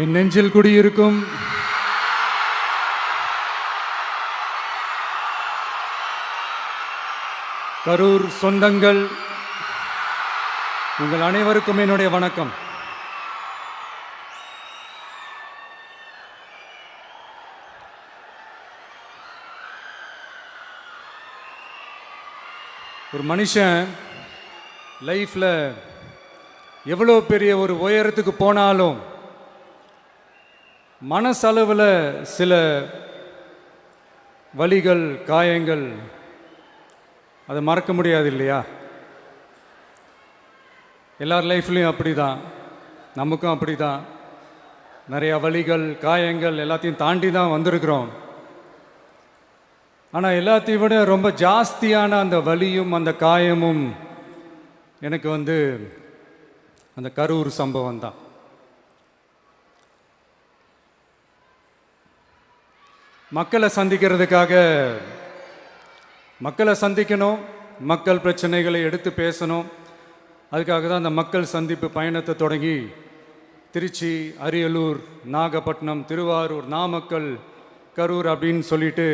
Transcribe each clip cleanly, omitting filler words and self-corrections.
என் நெஞ்சில் குடியிருக்கும் கரூர் சொந்தங்கள், உங்கள் அனைவருக்கும் என்னுடைய வணக்கம். ஒரு மனுஷன் லைஃப்பில் எவ்வளோ பெரிய ஒரு உயரத்துக்கு போனாலும் மனசளவில் சில வலிகள், காயங்கள், அதை மறக்க முடியாது இல்லையா? எல்லார் லைஃப்லேயும் அப்படி தான், நமக்கும் அப்படி தான். நிறையா வலிகள், காயங்கள் எல்லாத்தையும் தாண்டி தான் வந்திருக்கிறோம். ஆனால் எல்லாத்தையும் விட ரொம்ப ஜாஸ்தியான அந்த வலியும் அந்த காயமும் எனக்கு அந்த கரூர் சம்பவம் தான். மக்களை சந்திக்கணும், மக்கள் பிரச்சனைகளை எடுத்து பேசணும். அதுக்காக தான் அந்த மக்கள் சந்திப்பு பயணத்தை தொடங்கி திருச்சி, அரியலூர், நாகப்பட்டினம், திருவாரூர், நாமக்கல், கரூர் அப்படின்னு சொல்லிட்டு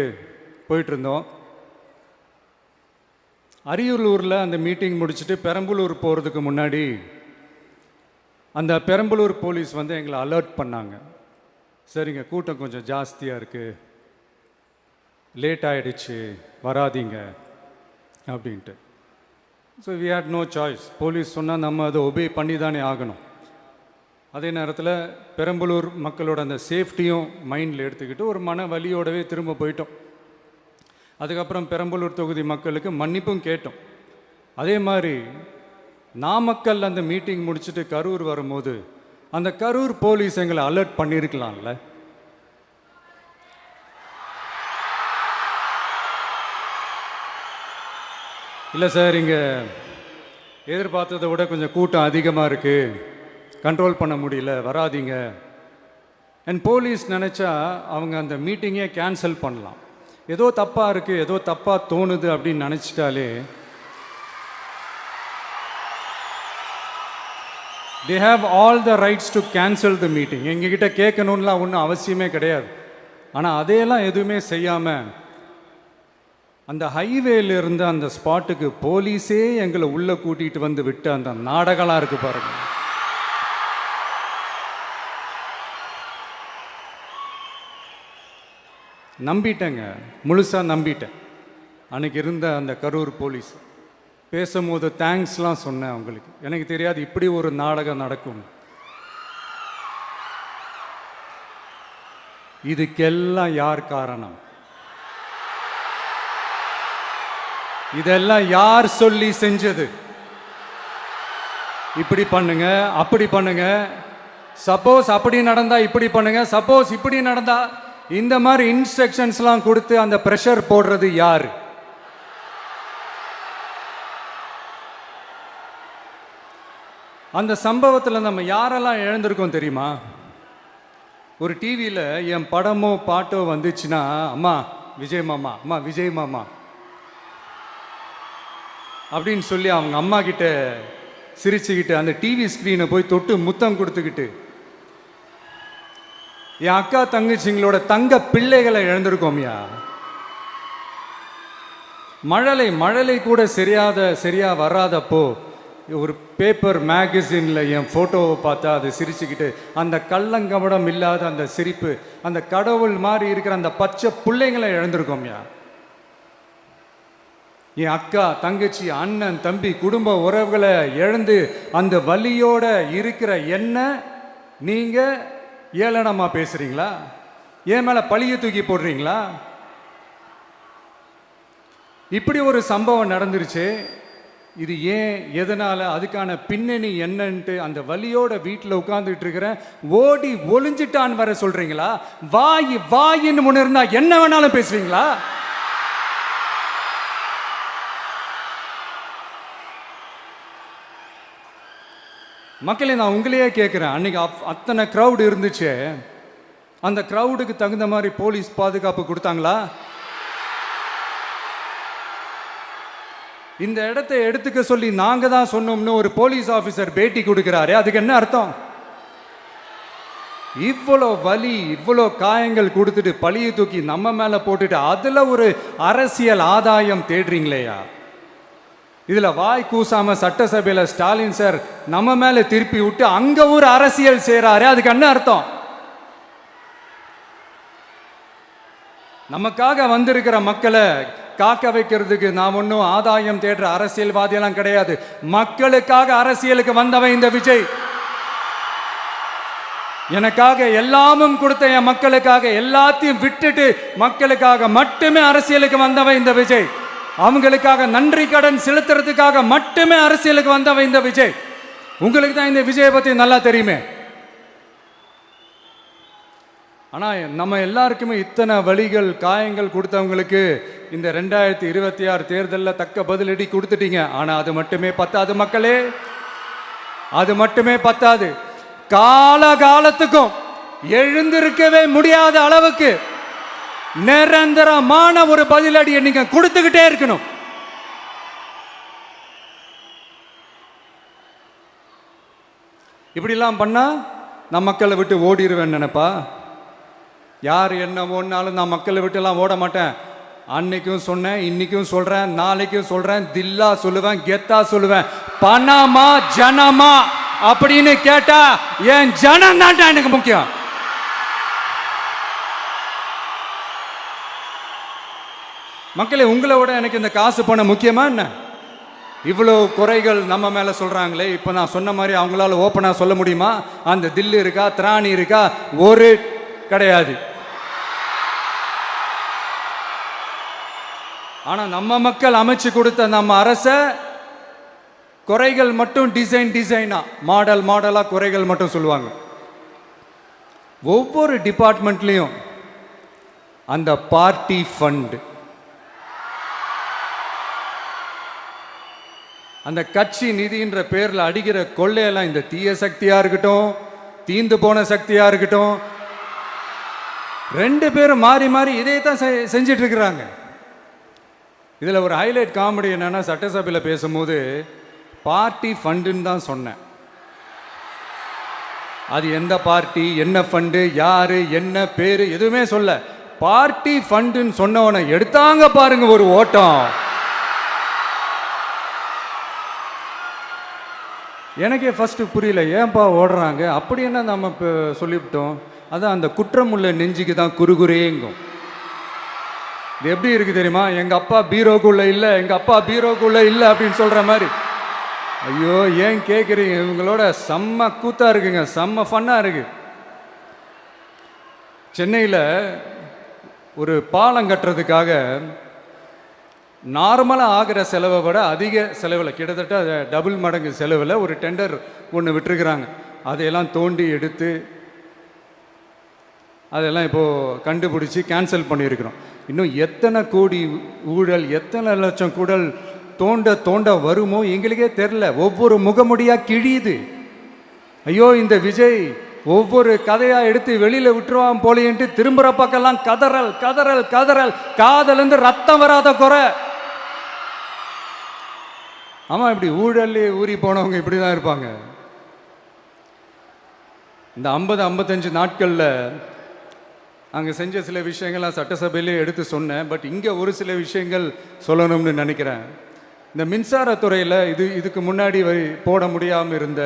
போயிட்டுருந்தோம். அரியலூரில் அந்த மீட்டிங் முடிச்சுட்டு பெரம்பலூர் போகிறதுக்கு முன்னாடி அந்த பெரம்பலூர் போலீஸ் எங்களை அலர்ட் பண்ணாங்க. சரிங்க, கூட்டம் கொஞ்சம் ஜாஸ்தியாக இருக்குது, லேட் ஆகிடுச்சு, வராதிங்க அப்படின்ட்டு. So we had no choice. Police சொன்னால் நம்ம அதை ஒபே பண்ணி தானே ஆகணும். அதே நேரத்தில் பெரம்பலூர் மக்களோட அந்த சேஃப்டியும் மைண்டில் எடுத்துக்கிட்டு ஒரு மன வலியோடவே திரும்ப போயிட்டோம். அதுக்கப்புறம் பெரம்பலூர் தொகுதி மக்களுக்கு மன்னிப்பும் கேட்டோம். அதே மாதிரி நாமக்கல் அந்த மீட்டிங் முடிச்சுட்டு கரூர் வரும்போது அந்த கரூர் போலீஸ் எங்களை அலர்ட் பண்ணியிருக்கலாம்ல. இல்லை சார், இங்கே எதிர்பார்த்ததை விட கொஞ்சம் கூட்டம் அதிகமாக இருக்குது, கண்ட்ரோல் பண்ண முடியல, வராதிங்க. அண்ட் போலீஸ் நினச்சா அவங்க அந்த மீட்டிங்கே கேன்சல் பண்ணலாம். ஏதோ தப்பாக இருக்குது, ஏதோ தப்பாக தோணுது அப்படின்னு நினச்சிட்டாலே they have all the rights to cancel the meeting. எங்ககிட்ட கேட்கணும்லாம் ஒன்றும் அவசியமே கிடையாது. ஆனால் அதையெல்லாம் எதுவுமே செய்யாமல் அந்த ஹைவேல இருந்து அந்த ஸ்பாட்டுக்கு போலீஸே எங்களை உள்ளே கூட்டிகிட்டு வந்து விட்டு அந்த நாடகம்லாம் இருக்கு பாருங்க. நம்பிட்டேங்க, முழுசாக நம்பிட்டேன். அன்னைக்கு இருந்த அந்த கரூர் போலீஸ் பேசும்போது தேங்க்ஸ்லாம் சொன்னேன் அவங்களுக்கு. எனக்கு தெரியாது இப்படி ஒரு நாடகம் நடக்கும். இதுக்கெல்லாம் யார் காரணம்? இதெல்லாம் யார் சொல்லி செஞ்சது? இப்படி பண்ணுங்க, அப்படி பண்ணுங்க, சப்போஸ் அப்படி நடந்தா இப்படி பண்ணுங்க, சப்போஸ் இப்படி நடந்தா இந்த மாதிரி இன்ஸ்ட்ரக்ஷன்ஸ்லாம் கொடுத்து அந்த ப்ரெஷர் போடுறது யார்? அந்த சம்பவத்தில் நம்ம யாரெல்லாம் இழந்திருக்கோம் தெரியுமா? ஒரு டிவியில் என் படமோ பாட்டோ வந்துச்சுன்னா, அம்மா விஜய் மாமா, அம்மா விஜய் மாமா அப்படின்னு சொல்லி அவங்க அம்மா கிட்ட சிரிச்சுக்கிட்டு அந்த டிவி ஸ்க்ரீனை போய் தொட்டு முத்தம் கொடுத்துக்கிட்டு என் அக்கா தங்கச்சிங்களோட தங்க பிள்ளைகளை இழந்திருக்கோம்யா. மழலை கூட சரியா வராதப்போ ஒரு பேப்பர் மேகசினில் என் ஃபோட்டோவை பார்த்தா அது சிரிச்சுக்கிட்டு அந்த கள்ளங்கபடம் இல்லாத அந்த சிரிப்பு, அந்த கடவுள் மாதிரி இருக்கிற அந்த பச்சை பிள்ளைங்களை இழந்திருக்கோம்யா. என் அக்கா, தங்கச்சி, அண்ணன், தம்பி, குடும்ப உறவுகளை இழந்து அந்த வலியோட இருக்கிற என்ன நீங்கள் ஏளனமாக பேசுகிறீங்களா? என் மேலே பழிய தூக்கி போடுறீங்களா? இப்படி ஒரு சம்பவம் நடந்துருச்சு. இது ஏன், எதனால், அதுக்கான பின்னணி என்னன்ட்டு அந்த வலியோட வீட்டில் உட்கார்ந்துட்டு இருக்கிறேன். ஓடி ஒளிஞ்சிட்டான்னு வர சொல்கிறீங்களா? வாயின்னு முன்ன இருந்தா என்ன வேணாலும் பேசுவீங்களா? மக்களே, நான் உங்களையே கேட்குறேன். அன்னைக்கு அத்தனை க்ரௌடு இருந்துச்சு, அந்த க்ரௌடுக்கு தகுந்த மாதிரி போலீஸ் பாதுகாப்பு கொடுத்தாங்களா? இந்த இடத்தை எடுத்துக்க சொல்லி நாங்க தான் சொன்னோம்னு ஒரு போலீஸ் ஆஃபீஸர் பேட்டி கொடுக்கிறாரு. அதுக்கு என்ன அர்த்தம்? இவ்வளோ வலி, இவ்வளோ காயங்கள் கொடுத்துட்டு பழியை தூக்கி நம்ம மேல போட்டுட்டு அதுல ஒரு அரசியல் ஆதாயம் தேடுறீங்களேயா? இதுல வாய் கூசாம சட்டசபையில ஸ்டாலின் சார் நம்ம மேல திருப்பி விட்டு அங்க ஒரு அரசியல் செய்றாரு. அதுக்கு என்ன அர்த்தம்? நமக்காக வந்திருக்கிற மக்களை காக்க வைக்கிறதுக்கு நான் ஒன்றும் ஆதாயம் தேடுற அரசியல்வாதியெல்லாம் கிடையாது. மக்களுக்காக அரசியலுக்கு வந்தவன் இந்த விஜய். எனக்காக எல்லாமும் கொடுத்த என் மக்களுக்காக எல்லாத்தையும் விட்டுட்டு மக்களுக்காக மட்டுமே அரசியலுக்கு வந்தவன் இந்த விஜய். அவங்களுக்காக நன்றி கடன் செலுத்துறதுக்காக மட்டுமே அரசியலுக்கு வந்தவன் இந்த விஜய். உங்களுக்கு தான் இந்த விஜயை பத்தி நல்லா தெரியுமே. ஆனா நம்ம எல்லாருக்குமே இத்தனை வலிகள் காயங்கள் கொடுத்தவங்களுக்கு இந்த 2026 தேர்தலில் தக்க பதிலடி கொடுத்துட்டீங்க. ஆனா அது மட்டுமே பத்தாது மக்களே, அது மட்டுமே பத்தாது. காலகாலத்துக்கும் எழுந்திருக்கவே முடியாத அளவுக்கு நிரந்தரமான ஒரு பதிலடியை நீங்க கொடுத்துக்கிட்டே இருக்கணும். இப்படிலாம் பண்ணா நான் மக்களை விட்டு ஓடிடுவேன் நினைப்பா? யார் என்ன ஓடினாலும் நான் மக்களை விட்டு எல்லாம் ஓட மாட்டேன். அன்னைக்கும் சொன்னேன், இன்னைக்கும் சொல்றேன், நாளைக்கும் சொல்றேன், தில்லா சொல்லுவேன், கெத்தா சொல்லுவேன். பணமா ஜனமா அப்படின்னு கேட்டா என் ஜனம் தான் எனக்கு முக்கியம். மக்களே, உங்களை விட எனக்கு இந்த காசு பணம் முக்கியமா என்ன? இவ்வளோ குறைகள் நம்ம மேல சொல்றாங்களே, இப்ப நான் சொன்ன மாதிரி அவங்களால ஓப்பனா சொல்ல முடியுமா? அந்த தில்லு இருக்கா, திராணி இருக்கா? ஒரு கிடையாது. ஆனா நம்ம மக்கள் அமைச்சு கொடுத்த நம்ம அரச குறைகள் மட்டும் டிசைனா மாடலா குறைகள் மட்டும் சொல்லுவாங்க. ஒவ்வொரு டிபார்ட்மெண்ட்லயும் அந்த பார்ட்டி ஃபண்ட், அந்த கட்சி நிதின்ற பேர்ல அடிக்கிற கொள்ளையெல்லாம் இந்த தீய சக்தியா இருக்கட்டும், தீந்து போன சக்தியா இருக்கட்டும், ரெண்டு பேரும் மாறி மாறி இதே தான் செஞ்சிட்டு இருக்கிறாங்க. இதுல ஒரு ஹைலைட் காமெடி என்னன்னா, சட்டசபையில் பேசும்போது பார்ட்டி ஃபண்டுன்னு தான் சொன்னேன். அது எந்த பார்ட்டி, என்ன ஃபண்டு, யாரு, என்ன பேரு எதுவுமே சொல்ல. பார்ட்டி ஃபண்டுன்னு சொன்னவனை எடுத்தாங்க பாருங்க ஒரு ஓட்டம். எனக்கே ஃபர்ஸ்ட் புரியல, ஏன்பா ஓடுறாங்க? அப்படி என்ன நம்ம இப்போ சொல்லிவிட்டோம்? அதான் அந்த குற்றமுள்ள நெஞ்சுக்கு தான் குறுகுறேங்கும். இது எப்படி இருக்கு தெரியுமா? எங்க அப்பா பீரோக்குள்ள இல்லை, எங்க அப்பா பீரோக்குள்ள இல்லை அப்படின்னு சொல்ற மாதிரி. ஐயோ, ஏன் கேட்குறீங்க? இவங்களோட செம்ம கூத்தா இருக்குங்க, செம்ம ஃபன்னா இருக்கு. சென்னையில் ஒரு பாலம் கட்டுறதுக்காக நார்மலாக ஆகிற செலவை விட அதிக செலவில், கிட்டத்தட்ட டபுள் மடங்கு செலவில் ஒரு டெண்டர் ஒன்று விட்டுருக்குறாங்க. அதையெல்லாம் தோண்டி எடுத்து அதெல்லாம் இப்போது கண்டுபிடிச்சி கேன்சல் பண்ணியிருக்கிறோம். இன்னும் எத்தனை கோடி ஊழல், எத்தனை லட்சம் குடல் தோண்ட வருமோ எங்களுக்கே தெரில. ஒவ்வொரு முகமுடியாக கிழியுது. ஐயோ, இந்த விஜய் ஒவ்வொரு கதையாக எடுத்து வெளியில் விட்டுருவான் போலேன்ட்டு திரும்புகிற பக்கம்லாம் கதறல் கதறல் கதறல். காதலேருந்து ரத்தம் வராத குறை. ஆமாம், இப்படி ஊழல்லே ஊறி போனவங்க இப்படி தான் இருப்பாங்க. இந்த 50-55 நாட்களில் அங்கே செஞ்ச சில விஷயங்கள்லாம் சட்டசபையிலே எடுத்து சொன்னேன். பட் இங்கே ஒரு சில விஷயங்கள் சொல்லணும்னு நினைக்கிறேன். இந்த மின்சாரத்துறையில் இதுக்கு முன்னாடி போட முடியாமல் இருந்த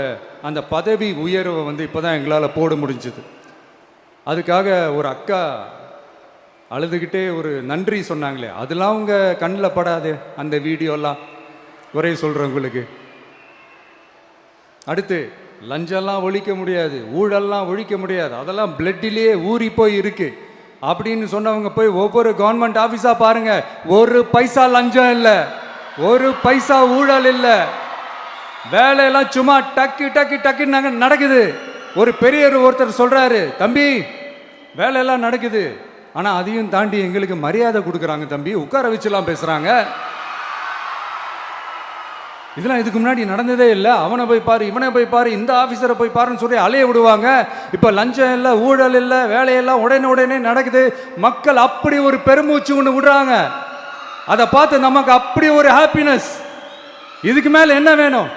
அந்த பதவி உயர்வை இப்போ தான் எங்களால் போட முடிஞ்சுது. அதுக்காக ஒரு அக்கா அழுதுகிட்டே ஒரு நன்றி சொன்னாங்களே, அதெல்லாம் அவங்க கண்ணில் படாதே அந்த வீடியோலாம், குறை சொல்கிறவங்களுக்கு. அடுத்து லஞ்சம்லாம் ஒழிக்க முடியாது, ஊழல்லாம் ஒழிக்க முடியாது, அதெல்லாம் பிளட்டிலேயே ஊறி போய் இருக்கு அப்படின்னு சொன்னவங்க போய் ஒவ்வொரு கவர்மெண்ட் ஆஃபீஸா பாருங்க. ஒரு பைசா லஞ்சம் இல்லை, ஒரு பைசா ஊழல் இல்லை. வேலையெல்லாம் சும்மா டக்கு டக்கு டக்குன்னு நடக்குது. ஒரு பெரியவர் ஒருத்தர் சொல்றாரு, தம்பி வேலையெல்லாம் நடக்குது, ஆனா அதையும் தாண்டி எங்களுக்கு மரியாதை கொடுக்குறாங்க தம்பி, உட்கார வச்சுலாம் பேசுறாங்க. இதெல்லாம் இதுக்கு முன்னாடி நடந்ததே இல்லை. அவனை போய் பாரு, இவனை போய் பாரு, இந்த ஆஃபீஸரை போய் பாருன்னு சொல்லி அலைய விடுவாங்க. இப்போ லஞ்சம் இல்லை, ஊழல் இல்லை, வேலையெல்லாம் உடனே நடக்குது. மக்கள் அப்படி ஒரு பெருமூச்சு ஒன்று விடுறாங்க. அதை பார்த்து நமக்கு அப்படி ஒரு ஹாப்பினஸ். இதுக்கு மேலே என்ன வேணும்?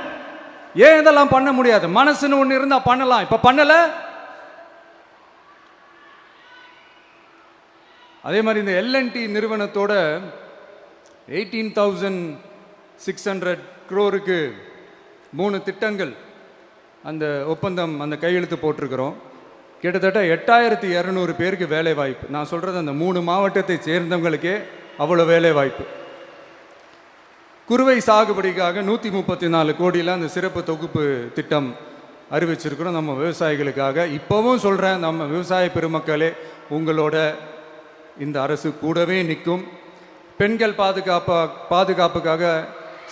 ஏன் இதெல்லாம் பண்ண முடியாது? மனசுன்னு ஒன்று இருந்தால் பண்ணலாம். இப்போ பண்ணலை. அதே மாதிரி இந்த எல்என்டி நிறுவனத்தோட 18,600 crore-க்கு 3 திட்டங்கள் அந்த ஒப்பந்தம் அந்த கையெழுத்து போட்டிருக்கிறோம். கிட்டத்தட்ட 8,200 பேருக்கு வேலை வாய்ப்பு. நான் சொல்கிறது அந்த 3 மாவட்டத்தை சேர்ந்தவங்களுக்கே அவ்வளோ வேலை வாய்ப்பு. குறுவை சாகுபடிக்காக 134 கோடியில் அந்த சிறப்பு தொகுப்பு திட்டம் அறிவிச்சிருக்கிறோம் நம்ம விவசாயிகளுக்காக. இப்போவும் சொல்கிறேன், நம்ம விவசாய பெருமக்களே, உங்களோட இந்த அரசு கூடவே நிற்கும். பெண்கள் பாதுகாப்புக்காக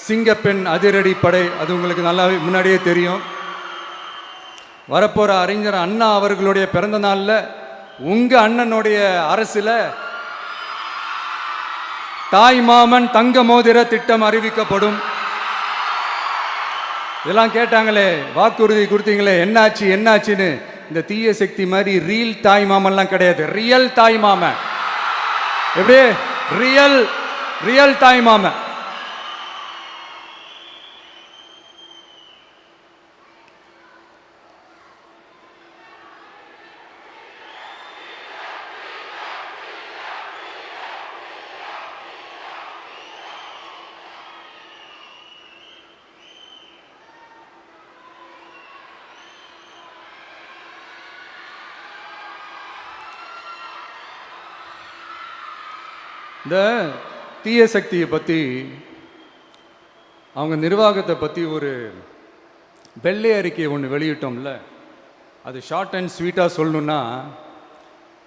சிங்கப்பெண் அதிரடி படை, அது உங்களுக்கு நல்லா முன்னாடியே தெரியும். வரப்போகிற அறிஞர் அண்ணா அவர்களுடைய பிறந்த நாளில் உங்கள் அண்ணனுடைய அரசில் தாய் மாமன் தங்க மோதிர திட்டம் அறிவிக்கப்படும். இதெல்லாம் கேட்டாங்களே, வாக்குறுதி கொடுத்தீங்களே, என்னாச்சு என்னாச்சுன்னு. இந்த தீய சக்தி மாதிரி ரீல் தாய் மாமன்லாம் கிடையாது, ரியல் தாய் மாமன். எப்படி ரியல் தாய் மாமன். இந்த தீய சக்தியை பற்றி, அவங்க நிர்வாகத்தை பற்றி ஒரு வெள்ளை அறிக்கையை ஒன்று வெளியிட்டோம்ல, அது ஷார்ட் அண்ட் ஸ்வீட்டாக சொல்லணுன்னா,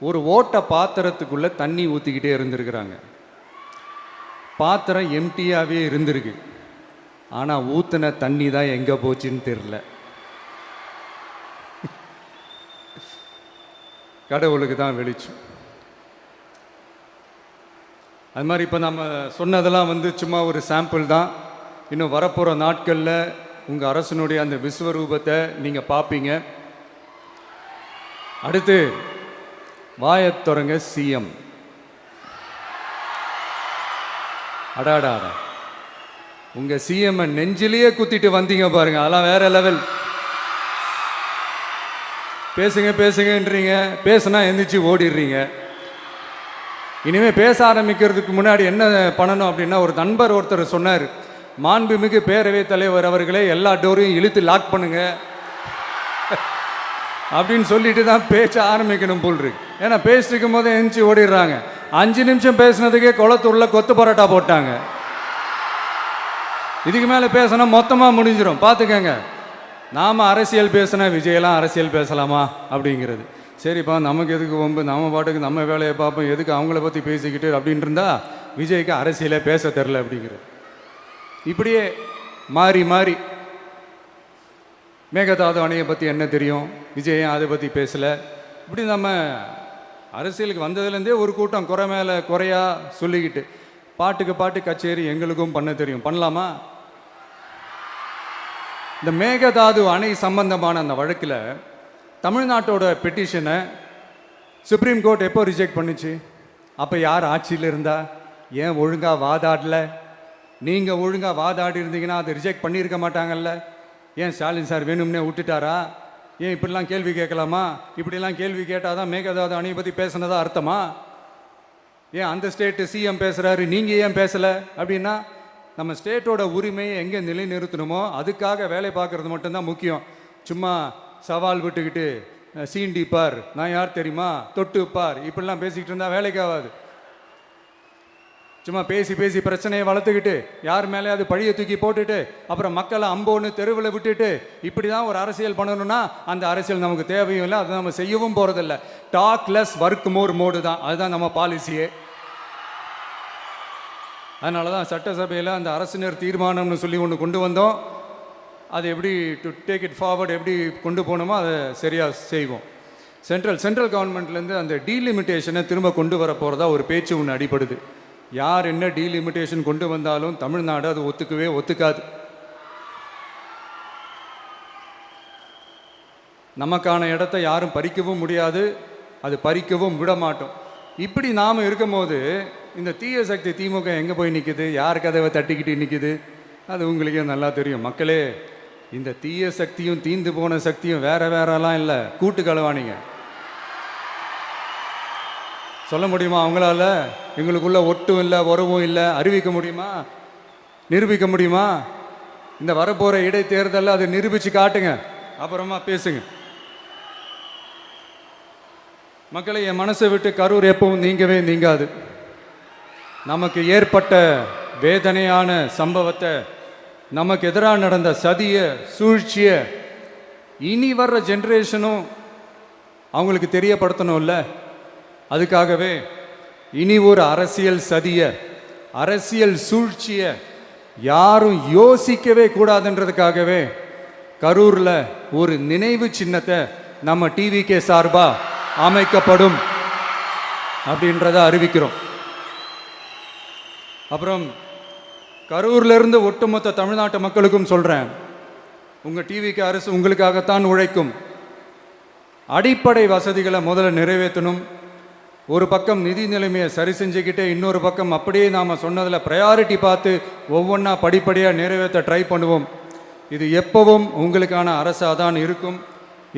ஒரு ஓட்ட பாத்திரத்துக்குள்ளே தண்ணி ஊற்றிக்கிட்டே இருந்திருக்கிறாங்க. பாத்திரம் எம்டியாகவே இருந்திருக்கு, ஆனால் ஊற்றின தண்ணி தான் எங்கே போச்சுன்னு தெரில. கடவுளுக்கு தான் வெளிச்சம். அது மாதிரி இப்போ நம்ம சொன்னதெல்லாம் சும்மா ஒரு சாம்பிள் தான். இன்னும் வரப்போகிற நாட்களில் உங்கள் அரசனுடைய அந்த விஸ்வரூபத்தை நீங்கள் பார்ப்பீங்க. அடுத்து வாயத்தொடங்க சிஎம். அடாடா, உங்கள் சிஎம் நெஞ்சிலேயே குத்திட்டு வந்தீங்க பாருங்க, அதெல்லாம் வேற லெவல். பேசுங்கன்றீங்க, பேசுனா எந்திரிச்சு ஓடிடுறீங்க. இனிமேல் பேச ஆரம்பிக்கிறதுக்கு முன்னாடி என்ன பண்ணணும் அப்படின்னா, ஒரு நண்பர் ஒருத்தர் சொன்னார், மாண்புமிகு பேரவைத் தலைவர் அவர்களே, எல்லா டோரையும் இழுத்து லாக் பண்ணுங்க அப்படின்னு சொல்லிட்டு தான் பேச்ச ஆரம்பிக்கணும் போல் இருக்கு. ஏன்னா பேசிக்கும் போதே எந்திரிச்சு ஓடிடுறாங்க. 5 நிமிஷம் பேசினதுக்கே குளத்தூர்ல கொத்து பரோட்டா போட்டாங்க. இதுக்கு மேலே பேசினா மொத்தமாக முடிஞ்சிடும், பார்த்துக்கங்க. நாம் அரசியல் பேசினா விஜயெல்லாம் அரசியல் பேசலாமா அப்படிங்கிறது. சரிப்பா, நமக்கு எதுக்கு வம்பு, நம்ம பாட்டுக்கு நம்ம வேலையை பார்ப்போம், எதுக்கு அவங்கள பற்றி பேசிக்கிட்டு அப்படின்னு இருந்தால் விஜய்க்கு அரசியலே பேச தெரில அப்படிங்கிறது. இப்படியே மாறி மாறி மேகதாது அணையை பற்றி என்ன தெரியும், விஜயம் அதை பற்றி பேசலை. இப்படி நம்ம அரசியலுக்கு வந்ததுலேருந்தே ஒரு கூட்டம் குறை மேலே குறையா சொல்லிக்கிட்டு, பாட்டுக்கு பாட்டு கச்சேரி எங்களுக்கும் பண்ண தெரியும், பண்ணலாமா? இந்த மேகதாது அணை சம்பந்தமான அந்த வழக்கில் தமிழ்நாட்டோட பெட்டிஷனை சுப்ரீம் கோர்ட் எப்போ ரிஜெக்ட் பண்ணுச்சு? அப்போ யார் ஆட்சியில் இருந்தா? ஏன் ஒழுங்காக வாதாடல? நீங்கள் ஒழுங்காக வாதாடி இருந்தீங்கன்னா அதை ரிஜெக்ட் பண்ணியிருக்க மாட்டாங்கல்ல. ஏன் ஸ்டாலின் சார் வேணும்னே விட்டுட்டாரா? ஏன் இப்படிலாம் கேள்வி கேட்கலாமா? இப்படிலாம் கேள்வி கேட்டால் தான் மேகதாது அணையை பற்றி பேசுனதா அர்த்தமா? ஏன் அந்த ஸ்டேட்டு சிஎம் பேசுகிறாரு, நீங்கள் ஏன் பேசலை அப்படின்னா, நம்ம ஸ்டேட்டோட உரிமையை எங்கே நிலைநிறுத்தணுமோ அதுக்காக வேலை பார்க்குறது மட்டும்தான் முக்கியம். சும்மா சவால் விட்டுக்கிட்டு சீண்டி பார், நான் யார் தெரியுமா, தொட்டு பார், இப்படிலாம் பேசிக்கிட்டு இருந்தால் வேலைக்கு ஆகாது. சும்மா பேசி பேசி பிரச்சனையை வளர்த்துக்கிட்டு யார் மேலே அது பழியை தூக்கி போட்டுட்டு அப்புறம் மக்களை அம்போன்னு தெருவில் விட்டுட்டு இப்படி தான் ஒரு அரசியல் பண்ணணும்னா அந்த அரசியல் நமக்கு தேவையும் இல்லை, அதை நம்ம செய்யவும் போகிறதில்ல. Talk less work more mode தான், அதுதான் நம்ம பாலிசியே. அதனால தான் சட்டசபையில் அந்த அரசினர் தீர்மானம்னு சொல்லி ஒன்று கொண்டு வந்தோம். அது எப்படி டு டேக் இட் ஃபார்வர்ட், எப்படி கொண்டு போகணுமோ அதை சரியாக செய்வோம். சென்ட்ரல் கவர்மெண்ட்லேருந்து அந்த டீலிமிட்டேஷனை திரும்ப கொண்டு வர போகிறதா ஒரு பேச்சு ஒன்று அடிப்படுது. யார் என்ன டீலிமிட்டேஷன் கொண்டு வந்தாலும் தமிழ்நாடு அது ஒத்துக்காது. நமக்கான இடத்த யாரும் பறிக்கவும் முடியாது, அது பறிக்கவும் விட மாட்டோம். இப்படி நாம் இருக்கும்போது இந்த தீய சக்தி திமுக எங்கே போய் நிற்குது, யார் கதவை தட்டிக்கிட்டு நிற்குது, அது உங்களுக்கே நல்லா தெரியும். மக்களே, இந்த தீய சக்தியும் தீந்து போன சக்தியும் வேறலாம் இல்லை, கூட்டு களவாணிங்க. சொல்ல முடியுமா அவங்களால? எங்களுக்குள்ள ஒட்டும் இல்லை, உறவும் இல்லை, அறிவிக்க முடியுமா? நிரூபிக்க முடியுமா? இந்த வரப்போகிற இடைத்தேர்தலில் அதை நிரூபித்து காட்டுங்க, அப்புறமா பேசுங்க. மக்களை, என் மனசை விட்டு கரூர் எப்பவும் நீங்கவே நீங்காது. நமக்கு ஏற்பட்ட வேதனையான சம்பவத்தை, நமக்கு எதிராக நடந்த சதிய சூழ்ச்சியை இனி வர்ற ஜென்ரேஷனும் அவங்களுக்கு தெரியப்படுத்தணும்ல. அதுக்காகவே இனி ஒரு அரசியல் சதிய, அரசியல் சூழ்ச்சியை யாரும் யோசிக்கவே கூடாதுன்றதுக்காகவே கரூரில் ஒரு நினைவு சின்னத்தை நம்ம டிவிகே சார்பாக அமைக்கப்படும் அப்படின்றத அறிவிக்கிறோம். அப்புறம் கரூர்லேருந்து ஒட்டுமொத்த தமிழ்நாட்டு மக்களுக்கும் சொல்கிறேன், உங்கள் டிவிகே அரசு உங்களுக்காகத்தான் உழைக்கும். அடிப்படை வசதிகளை முதல்ல நிறைவேற்றணும். ஒரு பக்கம் நிதி நிலைமையை சரி செஞ்சுக்கிட்டே, இன்னொரு பக்கம் அப்படியே நாம் சொன்னதில் ப்ரையாரிட்டி பார்த்து ஒவ்வொன்றா படிப்படியாக நிறைவேற்ற ட்ரை பண்ணுவோம். இது எப்பவும் உங்களுக்கான அரசாக தான் இருக்கும்.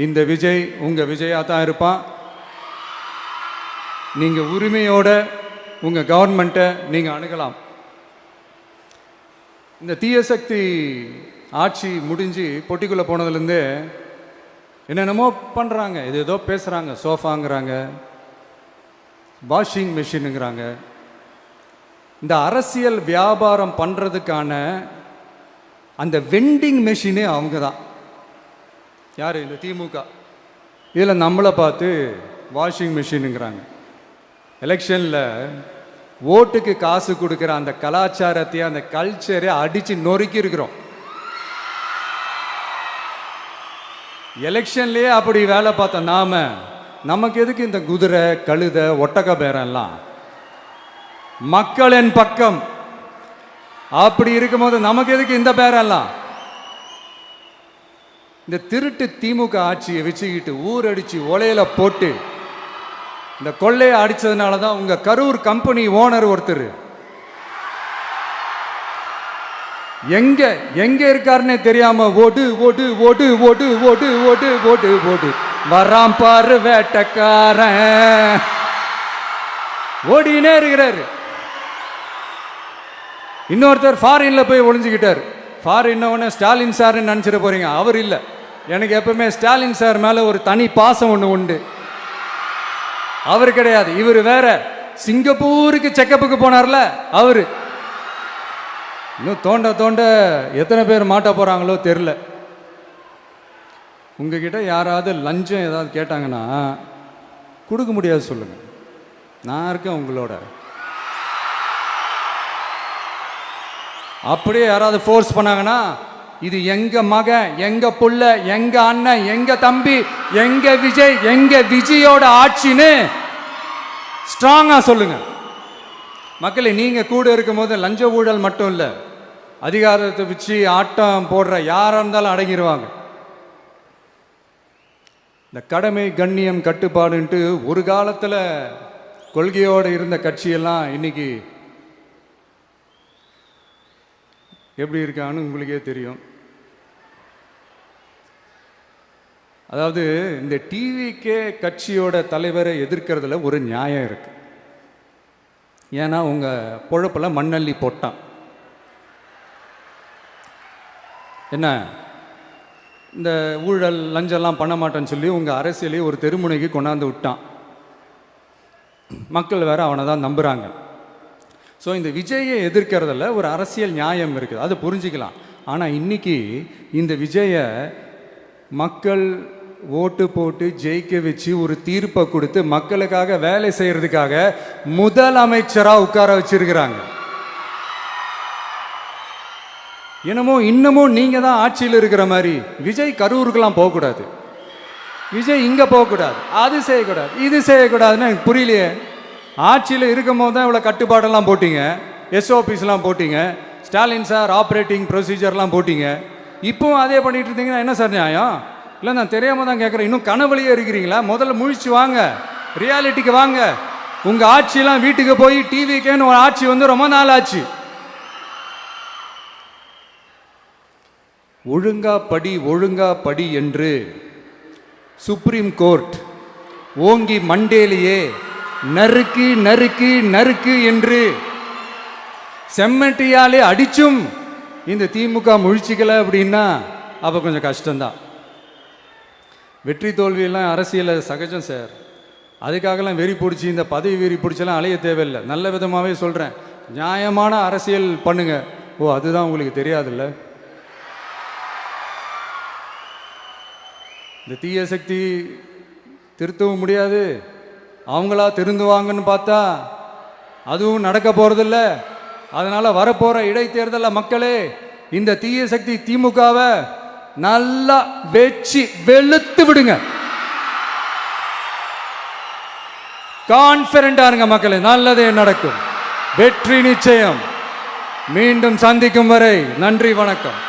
இந்த விஜய் உங்கள் விஜயாக தான் இருப்பான். நீங்கள் உரிமையோட உங்கள் கவர்மெண்ட்டை நீங்கள் அணுகலாம். இந்த தீய சக்தி ஆட்சி முடிஞ்சு பொட்டிக்குள்ளே போனதுலேருந்து என்னென்னமோ பண்ணுறாங்க, இது ஏதோ பேசுகிறாங்க, சோஃபாங்கிறாங்க, வாஷிங் மிஷினுங்கிறாங்க. இந்த அரசியல் வியாபாரம் பண்ணுறதுக்கான அந்த வெண்டிங் மெஷினே அவங்க தான். யார்? இந்த திமுக. இதில் நம்மளை பார்த்து வாஷிங் மிஷினுங்கிறாங்க. எலெக்ஷனில் ஓட்டுக்கு காசு கொடுக்குற அந்த கலாச்சாரத்தையே, அந்த கல்ச்சரை அடித்து நொறுக்கி இருக்கிறோம். எலெக்ஷன்லேயே அப்படி வேலை பார்த்த நமக்கு எதுக்கு இந்த குதிரை, கழுதை, ஒட்டக பேரெல்லாம்? மக்களின் பக்கம். அப்படி இருக்கும்போது நமக்கு எதுக்கு இந்த பேரெல்லாம்? இந்த திருட்டு திமுக ஆட்சியை வச்சுக்கிட்டு ஊரடிச்சு ஒலையில போட்டு இந்த கொள்ளையை அடிச்சதுனால தான் உங்க கரூர் கம்பெனி ஓனர் ஒருத்தர் எங்க எங்க இருக்காருன்னே தெரியாம ஓடு ஓடு ஓடு ஓடு ஓடு ஓடு ஓடு ஓடு வராம் பாரு வேட்டக்காரன் ஓடினே இருக்கிறாரு. இன்னொருத்தர் ஃபாரின்ல போய் ஒளிஞ்சுக்கிட்டார். ஃபாரின் ஸ்டாலின் சார்ன்னு நினைச்சிட போறீங்க, அவர் இல்லை. எனக்கு எப்பவுமே ஸ்டாலின் சார் மேல ஒரு தனி பாசம் ஒன்று உண்டு. அவர் கிடையாது, இவர் வேற. சிங்கப்பூருக்கு செக்கப்புக்கு போனார்ல அவரு. இன்னும் தோண்ட தோண்ட எத்தனை பேர் மாட்ட போறாங்களோ தெரியல. உங்ககிட்ட யாராவது லஞ்சம் ஏதாவது கேட்டாங்கன்னா கொடுக்க முடியாது சொல்லுங்க, நான் இருக்கேன் உங்களோட. அப்படியே யாராவது ஃபோர்ஸ் பண்ணாங்கன்னா இது எங்க மகன், எங்க புள்ள, எங்க அண்ணன், எங்க தம்பி, எங்க விஜய், எங்க விஜயோட ஆட்சின்னு ஸ்ட்ராங்கா சொல்லுங்க. மக்களை, நீங்க கூட இருக்கும் போது லஞ்ச ஊழல் மட்டும் இல்லை, அதிகாரத்தை வச்சு ஆட்டம் போடுற யாரா இருந்தாலும் அடங்கிடுவாங்க. இந்த கடமை, கண்ணியம், கட்டுப்பாடுன்ட்டு ஒரு காலத்தில் கொள்கையோடு இருந்த கட்சியெல்லாம் இன்னைக்கு எப்படி இருக்கான்னு உங்களுக்கே தெரியும். அதாவது இந்த டிவிகே கட்சியோட தலைவரை எதிர்க்கிறதுல ஒரு நியாயம் இருக்கு. ஏன்னா உங்க பொழப்புல மண்ணள்ளி போட்டான். என்ன இந்த ஊழல் லஞ்சம்லாம் பண்ண மாட்டேன்னு சொல்லி உங்க அரசியலையே ஒரு தெருமுனைக்கு கொண்டாந்து விட்டான். மக்கள் வேற அவனை தான் நம்புறாங்க. ஸோ இந்த விஜயை எதிர்க்கிறதுல ஒரு அரசியல் நியாயம் இருக்குது, அது புரிஞ்சுக்கலாம். ஆனால் இன்னைக்கு இந்த விஜயை மக்கள் ஓட்டு போட்டு ஜெயிக்க வச்சு ஒரு தீர்ப்பை கொடுத்து மக்களுக்காக வேலை செய்யறதுக்காக முதலமைச்சராக உட்கார வச்சிருக்கிறாங்க. என்னமோ இன்னமும் நீங்க தான் ஆட்சியில் இருக்கிற மாதிரி. விஜய் கரூருக்கெல்லாம் போகக்கூடாது, விஜய் இங்க போகக்கூடாது, அது செய்யக்கூடாது, இது செய்யக்கூடாதுன்னு எனக்கு புரியலையே. ஆட்சியில் இருக்கும் போது தான் இவ்வளோ கட்டுப்பாடெல்லாம் போட்டீங்க, எஸ்ஓபிஸ்லாம் போட்டீங்க, ஸ்டாலின் சார் ஆப்ரேட்டிங் ப்ரொசீஜர்லாம் போட்டீங்க. இப்போவும் அதே பண்ணிட்டு இருந்தீங்கன்னா என்ன சார் நியாயம்? இல்லை, நான் தெரியாம தான் கேட்குறேன். இன்னும் கனவுலையே இருக்கிறீங்களா? முதல்ல முழிச்சு வாங்க, ரியாலிட்டிக்கு வாங்க. உங்கள் ஆட்சியெல்லாம் வீட்டுக்கு போய் டிவிக்கேன்னு ஒரு ஆட்சி வந்து ரொம்ப நாள் ஆச்சு. ஒழுங்கா படி என்று சுப்ரீம் கோர்ட் ஓங்கி மண்டேலியே நறுக்கு நறுக்கு நறுக்கு என்று செம்மட்டியாலே அடிச்சும் இந்த திமுக முழிச்சிக்கல அப்படின்னா அப்போ கொஞ்சம் கஷ்டம்தான். வெற்றி தோல்வியெல்லாம் அரசியலில் சகஜம் சார். அதுக்காகலாம் வெறி பிடிச்சி இந்த பதவி வெறி பிடிச்செல்லாம் அலைய தேவையில்லை. நல்ல விதமாகவே சொல்கிறேன், நியாயமான அரசியல் பண்ணுங்க. ஓ, அதுதான் உங்களுக்கு தெரியாதுல்ல. இந்த தீய சக்தி திருத்தவும் முடியாது, அவங்களா திருந்துவாங்கன்னு பார்த்தா அதுவும் நடக்க போகிறதில்ல. அதனால் வரப்போகிற இடைத்தேர்தலில் மக்களே இந்த தீய சக்தி திமுகவை நல்லா வெச்சு வெளுத்து விடுங்க. கான்ஃபிடண்டா இருங்க மக்களே, நல்லதே நடக்கும், வெற்றி நிச்சயம். மீண்டும் சந்திக்கும் வரை நன்றி, வணக்கம்.